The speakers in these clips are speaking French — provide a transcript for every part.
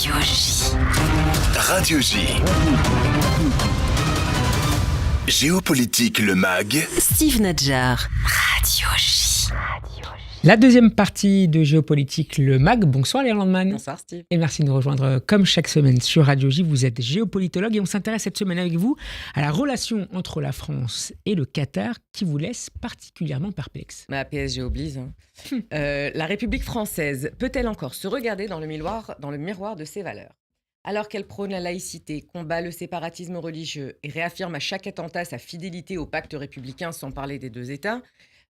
Radio J. Radio J. Géopolitique, le MAG. Steve Nadjar. Radio J. La deuxième partie de Géopolitique, le MAG. Bonsoir Léa Landman. Bonsoir Steve. Et merci de nous rejoindre comme chaque semaine sur Radio J. Vous êtes géopolitologue et on s'intéresse cette semaine avec vous à la relation entre la France et le Qatar qui vous laisse particulièrement perplexe. PSG oblige. La République française peut-elle encore se regarder dans le miroir de ses valeurs ? Alors qu'elle prône la laïcité, combat le séparatisme religieux et réaffirme à chaque attentat sa fidélité au pacte républicain sans parler des deux États,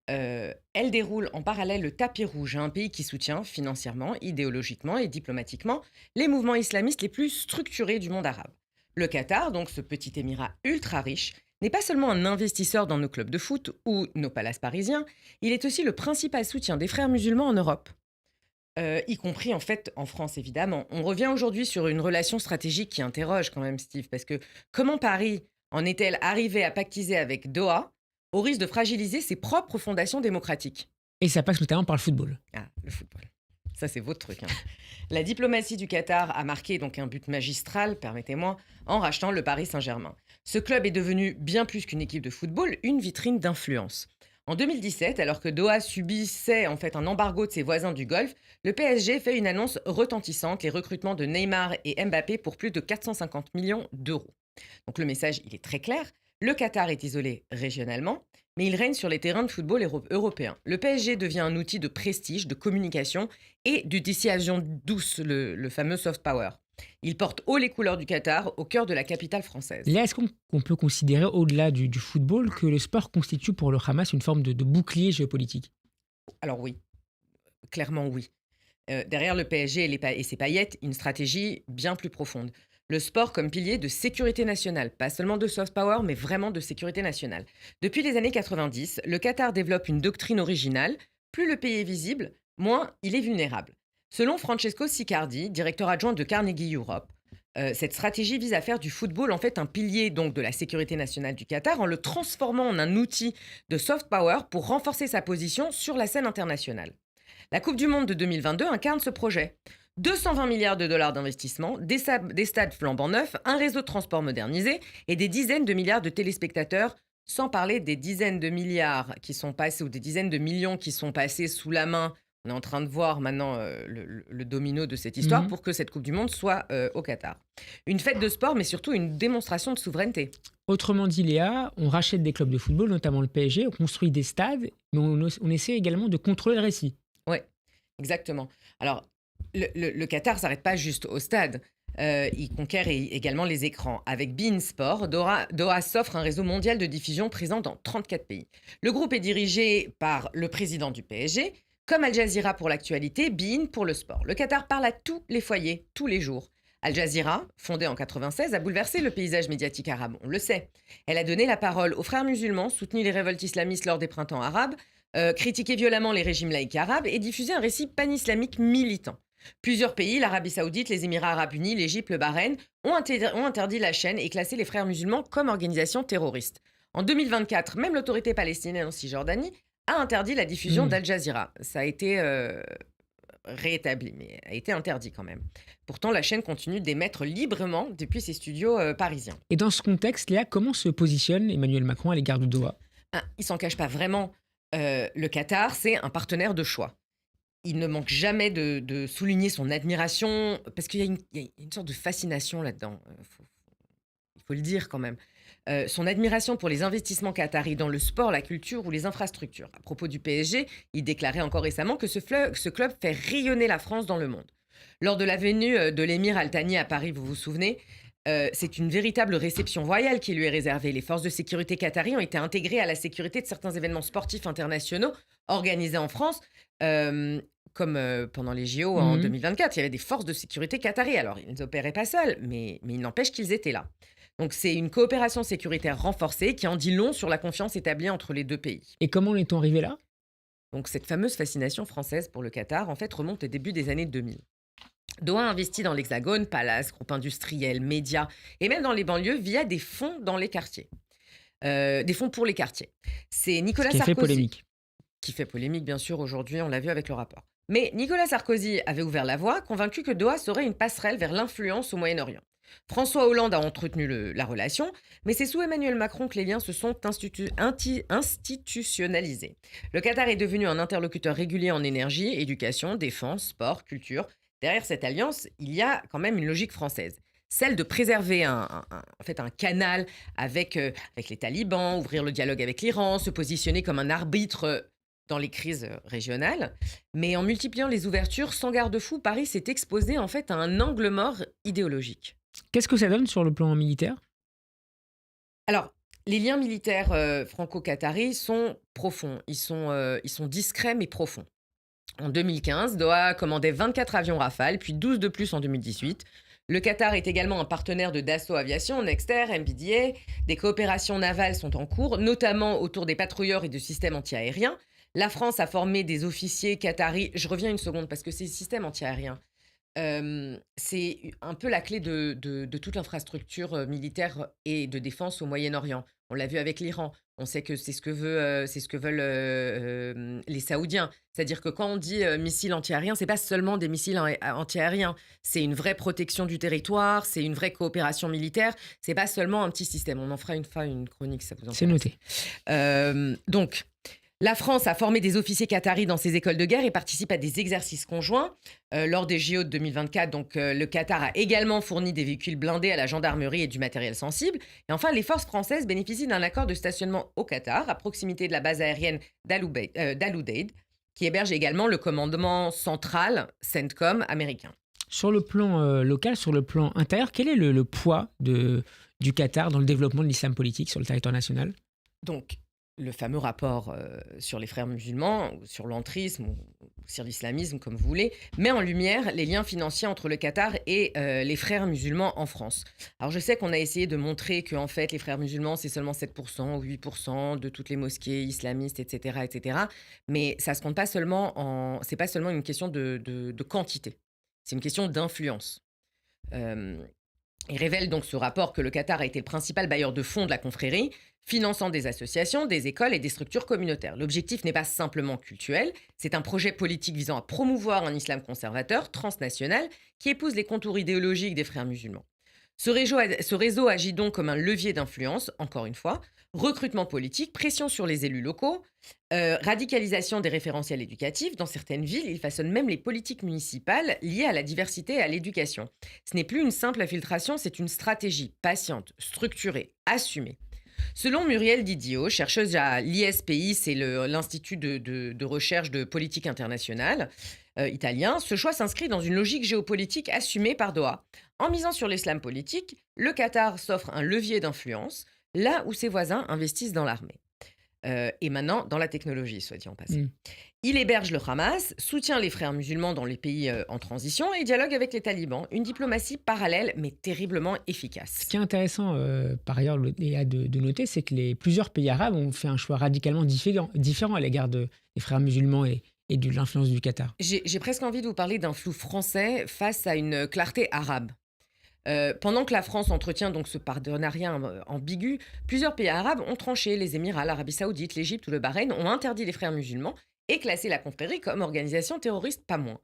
elle déroule en parallèle le tapis rouge à un pays qui soutient financièrement, idéologiquement et diplomatiquement les mouvements islamistes les plus structurés du monde arabe. Le Qatar, donc ce petit émirat ultra riche, n'est pas seulement un investisseur dans nos clubs de foot ou nos palaces parisiens, il est aussi le principal soutien des frères musulmans en Europe. Y compris en fait en France évidemment. On revient aujourd'hui sur une relation stratégique qui interroge quand même Steve, parce que comment Paris en est-elle arrivée à pactiser avec Doha au risque de fragiliser ses propres fondations démocratiques ? Et ça passe notamment par le football. Ah, le football. Ça, c'est votre truc. La diplomatie du Qatar a marqué donc un but magistral, permettez-moi, en rachetant le Paris Saint-Germain. Ce club est devenu bien plus qu'une équipe de football, une vitrine d'influence. En 2017, alors que Doha subissait en fait un embargo de ses voisins du Golfe, le PSG fait une annonce retentissante, les recrutements de Neymar et Mbappé pour plus de 450 millions d'euros. Donc le message, il est très clair. Le Qatar est isolé régionalement, mais il règne sur les terrains de football européens. Le PSG devient un outil de prestige, de communication et de dissuasion douce, le fameux soft power. Il porte haut les couleurs du Qatar, au cœur de la capitale française. Là, est-ce qu'on peut considérer, au-delà du football, que le sport constitue pour le Hamas une forme de bouclier géopolitique ? Alors oui, clairement oui. Derrière le PSG et ses paillettes, une stratégie bien plus profonde. Le sport comme pilier de sécurité nationale, pas seulement de soft power, mais vraiment de sécurité nationale. Depuis les années 90, le Qatar développe une doctrine originale. Plus le pays est visible, moins il est vulnérable. Selon Francesco Siccardi, directeur adjoint de Carnegie Europe, cette stratégie vise à faire du football en fait un pilier donc de la sécurité nationale du Qatar en le transformant en un outil de soft power pour renforcer sa position sur la scène internationale. La Coupe du Monde de 2022 incarne ce projet. 220 milliards de dollars d'investissement, des stades flambant neufs, un réseau de transport modernisé et des dizaines de milliards de téléspectateurs, sans parler des dizaines de milliards qui sont passés ou des dizaines de millions qui sont passés sous la main. On est en train de voir maintenant le domino de cette histoire pour que cette Coupe du Monde soit au Qatar. Une fête de sport, mais surtout une démonstration de souveraineté. Autrement dit, Léa, on rachète des clubs de football, notamment le PSG, on construit des stades, mais on essaie également de contrôler le récit. Oui, exactement. Alors, le Qatar ne s'arrête pas juste au stade. Il conquiert également les écrans. Avec beIN Sport, Doha s'offre un réseau mondial de diffusion présent dans 34 pays. Le groupe est dirigé par le président du PSG, comme Al Jazeera pour l'actualité, beIN pour le sport. Le Qatar parle à tous les foyers, tous les jours. Al Jazeera, fondée en 1996, a bouleversé le paysage médiatique arabe, on le sait. Elle a donné la parole aux frères musulmans, soutenu les révoltes islamistes lors des printemps arabes, critiqué violemment les régimes laïcs arabes et diffusé un récit pan-islamique militant. Plusieurs pays, l'Arabie Saoudite, les Émirats Arabes Unis, l'Égypte, le Bahreïn, ont interdit la chaîne et classé les frères musulmans comme organisation terroriste. En 2024, même l'autorité palestinienne en Cisjordanie a interdit la diffusion d'Al Jazeera. Ça a été réétabli, mais a été interdit quand même. Pourtant, la chaîne continue d'émettre librement depuis ses studios parisiens. Et dans ce contexte, Léa, comment se positionne Emmanuel Macron à l'égard de Doha ? Il s'en cache pas vraiment. Le Qatar, c'est un partenaire de choix. Il ne manque jamais de souligner son admiration, parce qu'il y a une sorte de fascination là-dedans. Il faut le dire quand même. Son admiration pour les investissements qataris dans le sport, la culture ou les infrastructures. À propos du PSG, il déclarait encore récemment que ce club fait rayonner la France dans le monde. Lors de la venue de l'émir Al Thani à Paris, vous vous souvenez, c'est une véritable réception royale qui lui est réservée. Les forces de sécurité qataries ont été intégrées à la sécurité de certains événements sportifs internationaux organisés en France, comme pendant les JO en 2024. Il y avait des forces de sécurité qataries. Alors, ils n'opéraient pas seuls, mais il n'empêche qu'ils étaient là. Donc, c'est une coopération sécuritaire renforcée qui en dit long sur la confiance établie entre les deux pays. Et comment en est-on arrivé là ? Donc, cette fameuse fascination française pour le Qatar, en fait, remonte au début des années 2000. Doha investit dans l'Hexagone, palaces, groupes industriels, médias, et même dans les banlieues via des fonds dans les quartiers. Des fonds pour les quartiers. C'est Nicolas Sarkozy. Fait polémique. Qui fait polémique, bien sûr, aujourd'hui, on l'a vu avec le rapport. Mais Nicolas Sarkozy avait ouvert la voie, convaincu que Doha serait une passerelle vers l'influence au Moyen-Orient. François Hollande a entretenu la relation, mais c'est sous Emmanuel Macron que les liens se sont institutionnalisés. Le Qatar est devenu un interlocuteur régulier en énergie, éducation, défense, sport, culture. Derrière cette alliance, il y a quand même une logique française. Celle de préserver en fait un canal avec les talibans, ouvrir le dialogue avec l'Iran, se positionner comme un arbitre dans les crises régionales. Mais en multipliant les ouvertures sans garde-fou, Paris s'est exposé en fait à un angle mort idéologique. Qu'est-ce que ça donne sur le plan militaire? Alors, les liens militaires franco-qataris sont profonds. Ils sont discrets mais profonds. En 2015, Doha commandait 24 avions Rafale, puis 12 de plus en 2018. Le Qatar est également un partenaire de Dassault Aviation, Nexter, MBDA. Des coopérations navales sont en cours, notamment autour des patrouilleurs et de systèmes antiaériens. La France a formé des officiers qataris. Je reviens une seconde parce que ces systèmes antiaériens, c'est un peu la clé de toute l'infrastructure militaire et de défense au Moyen-Orient. On l'a vu avec l'Iran. On sait que c'est ce que veulent les Saoudiens. C'est-à-dire que quand on dit missiles antiaériens, c'est pas seulement des missiles antiaériens. C'est une vraie protection du territoire, c'est une vraie coopération militaire. C'est pas seulement un petit système. On en fera une fois une chronique, ça vous intéresse. C'est noté. Donc, la France a formé des officiers qataris dans ses écoles de guerre et participe à des exercices conjoints. Lors des JO de 2024, le Qatar a également fourni des véhicules blindés à la gendarmerie et du matériel sensible. Et enfin, les forces françaises bénéficient d'un accord de stationnement au Qatar, à proximité de la base aérienne d'Al-Udeid, qui héberge également le commandement central CENTCOM américain. Sur le plan local, sur le plan intérieur, quel est le poids du Qatar dans le développement de l'islam politique sur le territoire national? Donc, le fameux rapport sur les frères musulmans, ou sur l'entrisme, ou sur l'islamisme, comme vous voulez, met en lumière les liens financiers entre le Qatar et les frères musulmans en France. Alors je sais qu'on a essayé de montrer que en fait, les frères musulmans, c'est seulement 7% ou 8% de toutes les mosquées islamistes, etc., etc. Mais ça se compte pas seulement c'est pas seulement une question de quantité, c'est une question d'influence. Il révèle donc ce rapport que le Qatar a été le principal bailleur de fonds de la confrérie, finançant des associations, des écoles et des structures communautaires. L'objectif n'est pas simplement cultuel, c'est un projet politique visant à promouvoir un islam conservateur, transnational, qui épouse les contours idéologiques des frères musulmans. Ce réseau agit donc comme un levier d'influence, encore une fois, recrutement politique, pression sur les élus locaux, radicalisation des référentiels éducatifs. Dans certaines villes, il façonne même les politiques municipales liées à la diversité et à l'éducation. Ce n'est plus une simple infiltration, c'est une stratégie patiente, structurée, assumée. Selon Muriel Didio, chercheuse à l'ISPI, c'est l'Institut de recherche de politique internationale italien, ce choix s'inscrit dans une logique géopolitique assumée par Doha. En misant sur l'islam politique, le Qatar s'offre un levier d'influence, là où ses voisins investissent dans l'armée. Et maintenant, dans la technologie, soit dit en passant. Il héberge le Hamas, soutient les frères musulmans dans les pays en transition et dialogue avec les talibans. Une diplomatie parallèle, mais terriblement efficace. Ce qui est intéressant, par ailleurs, Léa, de noter, c'est que plusieurs pays arabes ont fait un choix radicalement différent à l'égard des frères musulmans et de l'influence du Qatar. J'ai presque envie de vous parler d'un flou français face à une clarté arabe. Pendant que la France entretient donc ce partenariat ambigu, plusieurs pays arabes ont tranché. Les Émirats, l'Arabie Saoudite, l'Égypte ou le Bahreïn ont interdit les frères musulmans et classé la confrérie comme organisation terroriste, pas moins.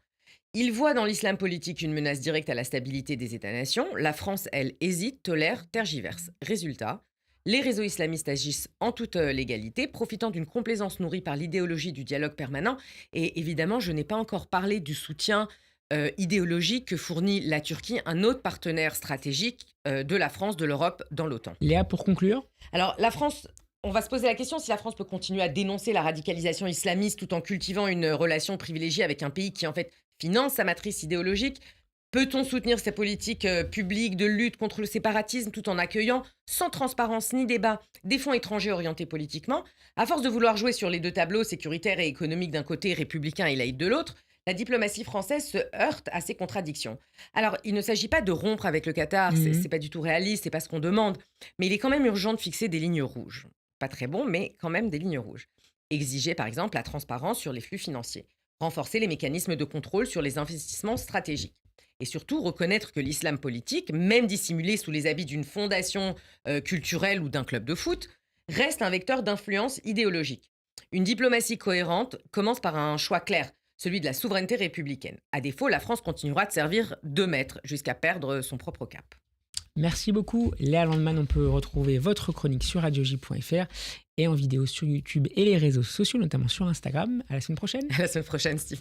Ils voient dans l'islam politique une menace directe à la stabilité des États-nations. La France, elle, hésite, tolère, tergiverse. Résultat, les réseaux islamistes agissent en toute légalité, profitant d'une complaisance nourrie par l'idéologie du dialogue permanent. Et évidemment, je n'ai pas encore parlé du soutien idéologique que fournit la Turquie, un autre partenaire stratégique de la France, de l'Europe dans l'OTAN. Léa, pour conclure? Alors, la France, on va se poser la question si la France peut continuer à dénoncer la radicalisation islamiste tout en cultivant une relation privilégiée avec un pays qui, en fait, finance sa matrice idéologique. Peut-on soutenir ces politiques publiques de lutte contre le séparatisme tout en accueillant, sans transparence ni débat, des fonds étrangers orientés politiquement? À force de vouloir jouer sur les deux tableaux, sécuritaire et économique d'un côté, républicain et laïque de l'autre, la diplomatie française se heurte à ces contradictions. Alors, il ne s'agit pas de rompre avec le Qatar, c'est pas du tout réaliste, c'est pas ce qu'on demande, mais il est quand même urgent de fixer des lignes rouges. Pas très bon, mais quand même des lignes rouges. Exiger, par exemple, la transparence sur les flux financiers. Renforcer les mécanismes de contrôle sur les investissements stratégiques. Et surtout, reconnaître que l'islam politique, même dissimulé sous les habits d'une fondation culturelle ou d'un club de foot, reste un vecteur d'influence idéologique. Une diplomatie cohérente commence par un choix clair. celui de la souveraineté républicaine. À défaut, la France continuera de servir de maître jusqu'à perdre son propre cap. Merci beaucoup, Léa Landman. On peut retrouver votre chronique sur radioj.fr et en vidéo sur YouTube et les réseaux sociaux, notamment sur Instagram. À la semaine prochaine. À la semaine prochaine, Steve.